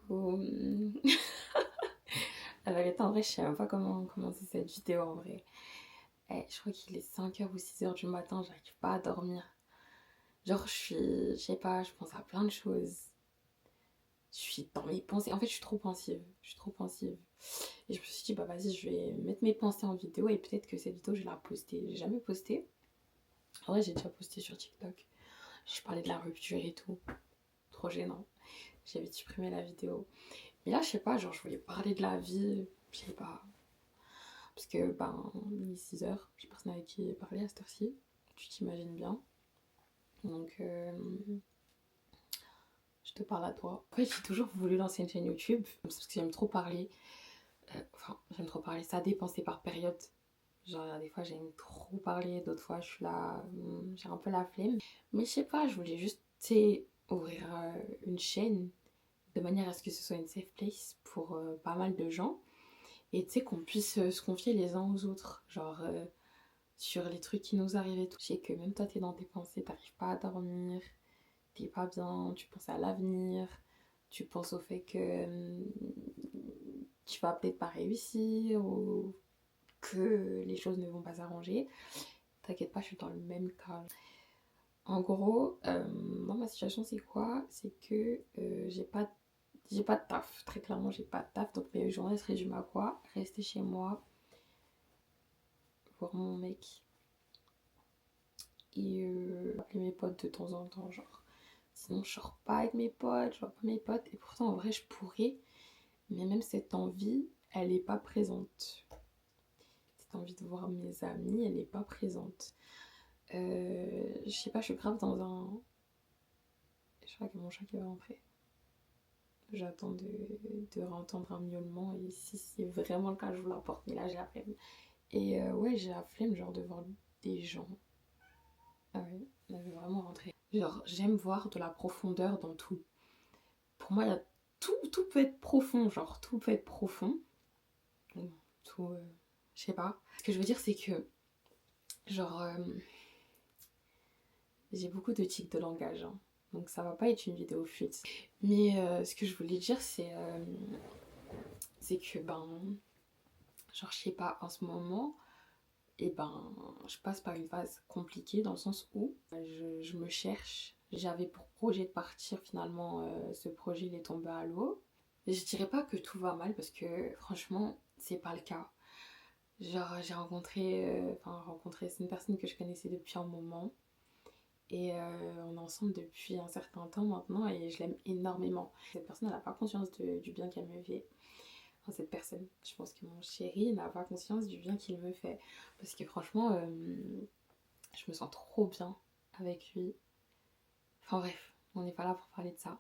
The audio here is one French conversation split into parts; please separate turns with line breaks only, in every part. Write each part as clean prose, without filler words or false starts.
coup, la vérité, en vrai, je sais même pas comment commencer cette vidéo en vrai. Je crois qu'il est 5 h ou 6 h du matin, j'arrive pas à dormir. Genre, je sais pas, je pense à plein de choses. Je suis dans mes pensées. En fait, je suis trop pensive. Je suis trop pensive. Et je me suis dit, bah vas-y, je vais mettre mes pensées en vidéo et peut-être que cette vidéo, je vais la poster. J'ai jamais posté. En vrai, j'ai déjà posté sur TikTok. Je parlais de la rupture et tout. Trop gênant. J'avais supprimé la vidéo. Mais là, je sais pas, genre, je voulais parler de la vie. Je sais pas. Parce que, ben, il est 6 h. J'ai personne avec qui parler à cette heure-ci. Tu t'imagines bien. Donc, je te parle à toi. En fait, j'ai toujours voulu lancer une chaîne YouTube. Parce que j'aime trop parler. Enfin, j'aime trop parler. Ça dépend, c'est par période. Genre, des fois, j'aime trop parler. D'autres fois, je suis là. J'ai un peu la flemme. Mais je sais pas, je voulais juste, tu sais, ouvrir une chaîne de manière à ce que ce soit une safe place pour pas mal de gens. Et tu sais, qu'on puisse se confier les uns aux autres. Genre, sur les trucs qui nous arrivent et tout. Je sais que même toi, t'es dans tes pensées, t'arrives pas à dormir, t'es pas bien, tu penses à l'avenir, tu penses au fait que tu vas peut-être pas réussir ou que les choses ne vont pas s'arranger. T'inquiète pas, je suis dans le même cas. En gros, moi, ma situation, c'est quoi? C'est que j'ai pas de taf. Très clairement, j'ai pas de taf. Donc, mes journées se résument à quoi? Rester chez moi, voir mon mec et appeler mes potes de temps en temps, genre. Sinon, je sors pas avec mes potes, je vois pas mes potes. Et pourtant, en vrai, je pourrais. Mais même cette envie, elle est pas présente. Cette envie de voir mes amis, elle est pas présente. Je sais pas, je suis grave dans un... Je crois que mon chat qui va rentrer. J'attends de entendre un miaulement. Et si c'est vraiment le cas, je vous l'apporte. Mais là, j'ai la flemme. Et ouais, j'ai la flemme, genre, de voir des gens. Ah ouais, là, je vais vraiment rentrer. Genre, j'aime voir de la profondeur dans tout. Pour moi, il y a tout peut être profond, genre tout peut être profond. Tout, je sais pas. Ce que je veux dire, c'est que, genre, j'ai beaucoup de tics de langage, hein. Donc ça va pas être une vidéo fuite. Mais ce que je voulais dire, c'est que, ben, genre, je sais pas, en ce moment, et ben, je passe par une phase compliquée dans le sens où je me cherche. J'avais pour projet de partir, finalement, ce projet, il est tombé à l'eau. Je dirais pas que tout va mal parce que, franchement, c'est pas le cas. Genre, j'ai rencontré, c'est une personne que je connaissais depuis un moment. Et on est ensemble depuis un certain temps maintenant et je l'aime énormément. Cette personne, elle n'a pas conscience du bien qu'elle me fait. Enfin, cette personne, je pense que mon chéri n'a pas conscience du bien qu'il me fait. Parce que franchement, je me sens trop bien avec lui. Enfin bref, on n'est pas là pour parler de ça.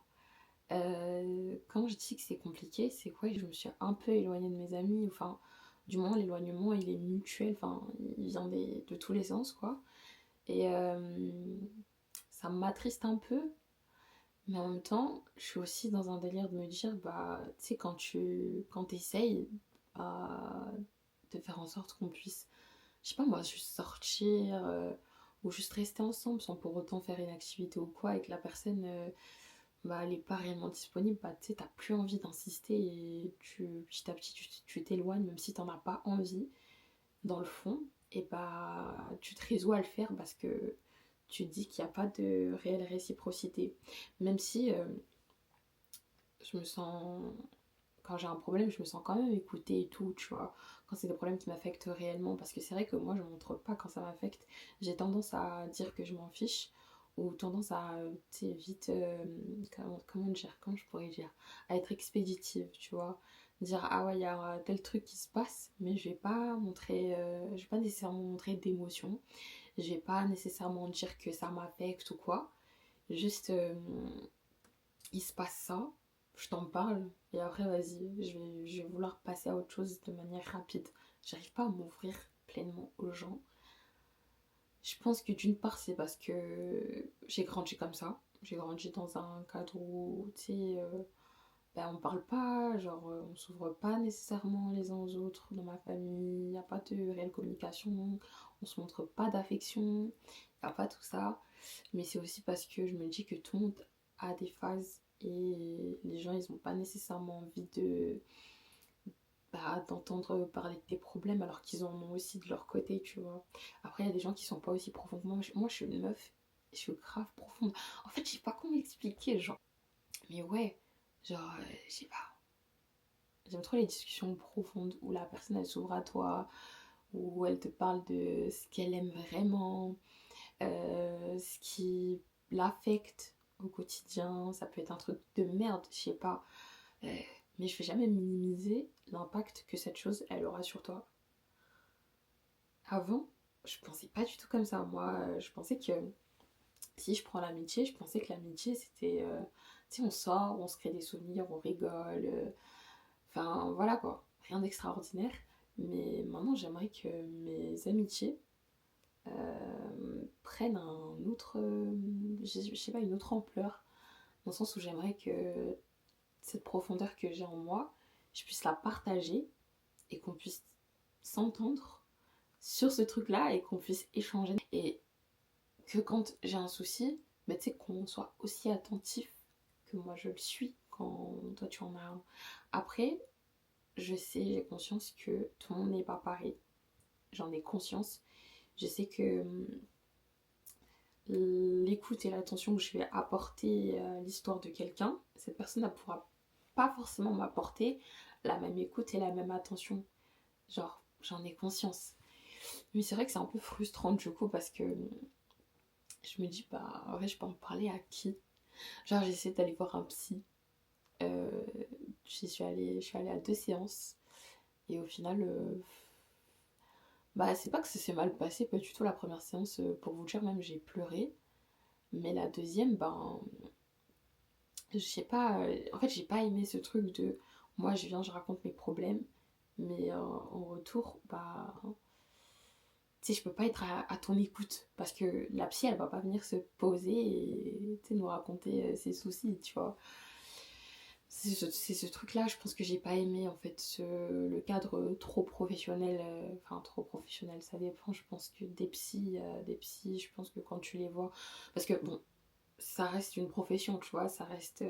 Quand je dis que c'est compliqué, c'est quoi? Je me suis un peu éloignée de mes amis. Enfin, du moins, l'éloignement, il est mutuel. Enfin, il vient de tous les sens, quoi. Et ça m'attriste un peu. Mais en même temps, je suis aussi dans un délire de me dire, bah, tu sais, quand t'essayes bah, de faire en sorte qu'on puisse, je sais pas moi, juste sortir ou juste rester ensemble sans pour autant faire une activité ou quoi, et que la personne, bah, elle est pas réellement disponible, bah, tu sais, t'as plus envie d'insister et petit à petit, tu t'éloignes, même si t'en as pas envie, dans le fond, et bah, tu te résous à le faire parce que tu te dis qu'il n'y a pas de réelle réciprocité. Même si je me sens, quand j'ai un problème, je me sens quand même écoutée et tout, tu vois. Quand c'est des problèmes qui m'affectent réellement, parce que c'est vrai que moi, je montre pas quand ça m'affecte. J'ai tendance à dire que je m'en fiche, ou tendance à, tu sais, vite, comment je pourrais dire, à être expéditive, tu vois. Dire, ah ouais, il y a tel truc qui se passe, mais je vais pas nécessairement montrer d'émotion. Je vais pas nécessairement dire que ça m'affecte ou quoi. Juste, il se passe ça, je t'en parle, et après, vas-y, je vais vouloir passer à autre chose de manière rapide. J'arrive pas à m'ouvrir pleinement aux gens. Je pense que d'une part, c'est parce que j'ai grandi comme ça. J'ai grandi dans un cadre où, tu sais, ben, on parle pas, genre, on s'ouvre pas nécessairement les uns aux autres dans ma famille. Il n'y a pas de réelle communication, on se montre pas d'affection, il n'y a pas tout ça. Mais c'est aussi parce que je me dis que tout le monde a des phases et les gens ils ont pas nécessairement envie d'entendre parler de tes problèmes alors qu'ils en ont aussi de leur côté, tu vois. Après, il y a des gens qui sont pas aussi profonds que moi. Moi, je suis une meuf, je suis grave profonde. En fait, je sais pas comment expliquer, genre. Mais ouais, genre, je sais pas. J'aime trop les discussions profondes où la personne elle s'ouvre à toi, où elle te parle de ce qu'elle aime vraiment, ce qui l'affecte au quotidien. Ça peut être un truc de merde, je sais pas. Euh, mais je vais jamais minimiser l'impact que cette chose elle aura sur toi. Avant, je pensais pas du tout comme ça. Moi, je pensais que si je prends l'amitié, je pensais que l'amitié c'était. Tu sais, on sort, on se crée des souvenirs, on rigole. Enfin, voilà quoi. Rien d'extraordinaire. Mais maintenant, j'aimerais que mes amitiés prennent un autre. Je sais pas, une autre ampleur. Dans le sens où j'aimerais que cette profondeur que j'ai en moi, je puisse la partager et qu'on puisse s'entendre sur ce truc-là et qu'on puisse échanger. Et que quand j'ai un souci, bah, tu sais, qu'on soit aussi attentif que moi je le suis quand toi tu en as un. Après, je sais, j'ai conscience que tout le monde n'est pas pareil. J'en ai conscience. Je sais que l'écoute et l'attention que je vais apporter à l'histoire de quelqu'un, cette personne ne pourra pas forcément m'apporter la même écoute et la même attention. Genre, j'en ai conscience. Mais c'est vrai que c'est un peu frustrant du coup parce que je me dis, bah, en vrai, je peux en parler à qui? Genre, j'ai essayé d'aller voir un psy. Euh, je suis allée à 2 séances. Et au final, bah, c'est pas que ça s'est mal passé, pas du tout la première séance. Pour vous dire, même, j'ai pleuré. Mais la deuxième, ben, je sais pas. En fait, j'ai pas aimé ce truc de moi, je viens, je raconte mes problèmes. Mais en retour, bah, tu sais, je peux pas être à ton écoute parce que la psy, elle va pas venir se poser et tu sais, nous raconter ses soucis, tu vois. C'est ce truc-là, je pense que j'ai pas aimé en fait, le cadre trop professionnel. Enfin, trop professionnel, ça dépend. Je pense que des psys, je pense que quand tu les vois. Parce que bon, ça reste une profession, tu vois, ça reste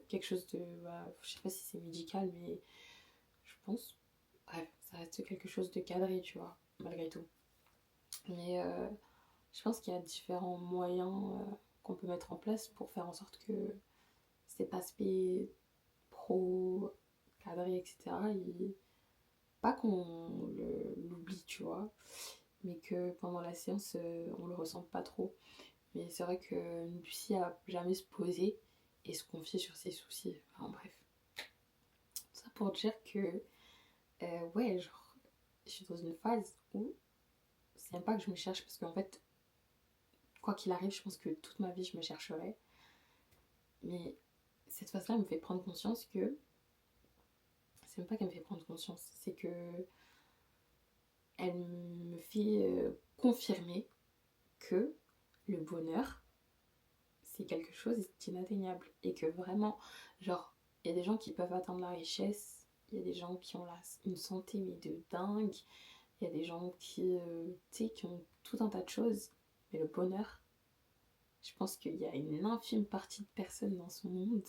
quelque chose de. Bah, je sais pas si c'est médical, mais je pense. Bref, ça reste quelque chose de cadré, tu vois, malgré tout. Mais je pense qu'il y a différents moyens qu'on peut mettre en place pour faire en sorte que cet aspect pro, cadré, etc., pas qu'on l'oublie, tu vois, mais que pendant la séance, on le ressente pas trop. Mais c'est vrai qu'une psy a jamais se poser et se confier sur ses soucis. Enfin bref. Tout ça pour dire que, ouais, genre, je suis dans une phase où c'est même pas que je me cherche parce qu'en fait, quoi qu'il arrive, je pense que toute ma vie, je me chercherai. Mais cette phase-là me fait prendre conscience que. C'est même pas qu'elle me fait prendre conscience, c'est que. Elle me fait confirmer que le bonheur, c'est quelque chose d'inatteignable. Et que vraiment, genre, il y a des gens qui peuvent atteindre la richesse, il y a des gens qui ont une santé mais de dingue, il y a des gens qui, tu sais, qui ont tout un tas de choses. Mais le bonheur, je pense qu'il y a une infime partie de personnes dans ce monde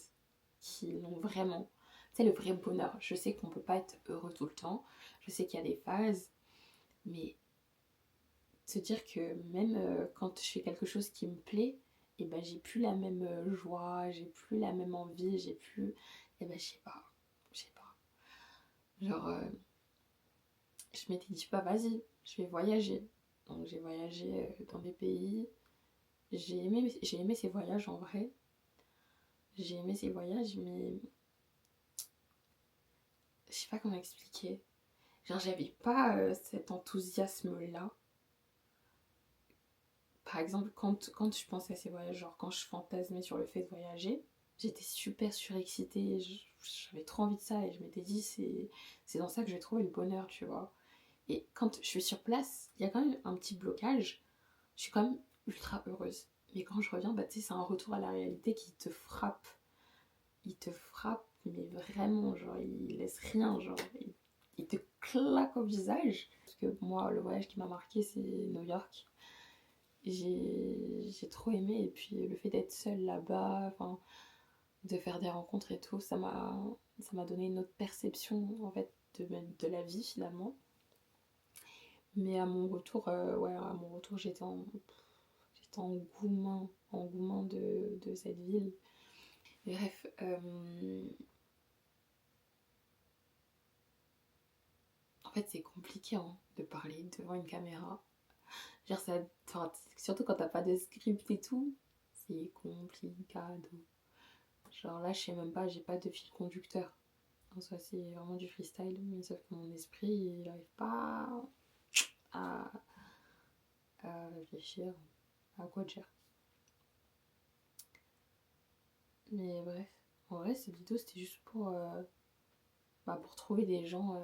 qui l'ont vraiment. C'est le vrai bonheur. Je sais qu'on peut pas être heureux tout le temps. Je sais qu'il y a des phases. Mais se dire que même quand je fais quelque chose qui me plaît, et ben j'ai plus la même joie, j'ai plus la même envie, j'ai plus. Et ben je sais pas. Genre, je m'étais dit, bah vas-y, je vais voyager. Donc j'ai voyagé dans des pays. J'ai aimé ces voyages en vrai. J'ai aimé ces voyages, mais je sais pas comment expliquer. Genre, j'avais pas cet enthousiasme-là. Par exemple, quand je pensais à ces voyages, genre quand je fantasmais sur le fait de voyager, j'étais super surexcitée. J'avais trop envie de ça et je m'étais dit, c'est dans ça que je vais trouver le bonheur, tu vois. Et quand je suis sur place, il y a quand même un petit blocage. Je suis quand même ultra heureuse. Mais quand je reviens, bah, tu sais, c'est un retour à la réalité qui te frappe. Il te frappe, mais vraiment, genre, il laisse rien, genre, il te claque au visage. Parce que moi, le voyage qui m'a marqué, c'est New York. J'ai trop aimé, et puis le fait d'être seule là-bas, enfin, de faire des rencontres et tout, ça m'a donné une autre perception en fait de la vie finalement. Mais à mon retour, j'étais engouement de cette ville. Bref, en fait c'est compliqué hein, de parler devant une caméra. Genre ça, enfin, surtout quand t'as pas de script et tout, c'est complicado. Genre là, je sais même pas, j'ai pas de fil conducteur. En soi, c'est vraiment du freestyle, mais sauf que mon esprit, il n'arrive pas à, à réfléchir à quoi dire. Mais bref, en vrai, cette vidéo, c'était juste pour trouver des gens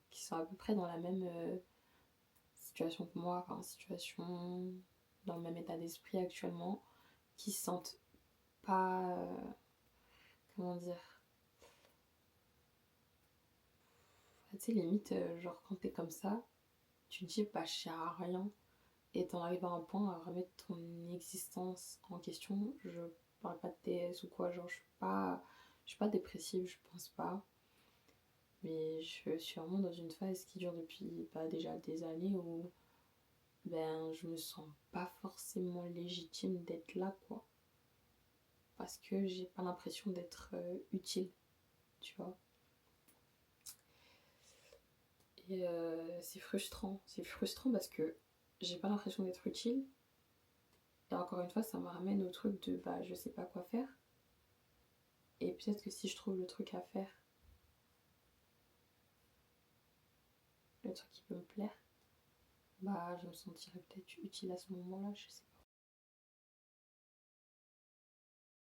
qui sont à peu près dans la même situation que moi, enfin, situation dans le même état d'esprit actuellement, qui se sentent pas, comment dire, tu sais, limite, genre quand t'es comme ça, tu te dis, bah, je sers à rien. Et t'en arrives à un point à remettre ton existence en question. Je parle pas de TS ou quoi, genre je suis pas dépressive, je pense pas. Mais je suis vraiment dans une phase qui dure depuis déjà des années où ben je me sens pas forcément légitime d'être là quoi. Parce que j'ai pas l'impression d'être utile, tu vois. Et c'est frustrant. C'est frustrant parce que j'ai pas l'impression d'être utile. Et encore une fois, ça me ramène au truc de bah je sais pas quoi faire. Et peut-être que si je trouve le truc à faire, le truc qui peut me plaire, bah je me sentirais peut-être utile à ce moment-là, je sais pas.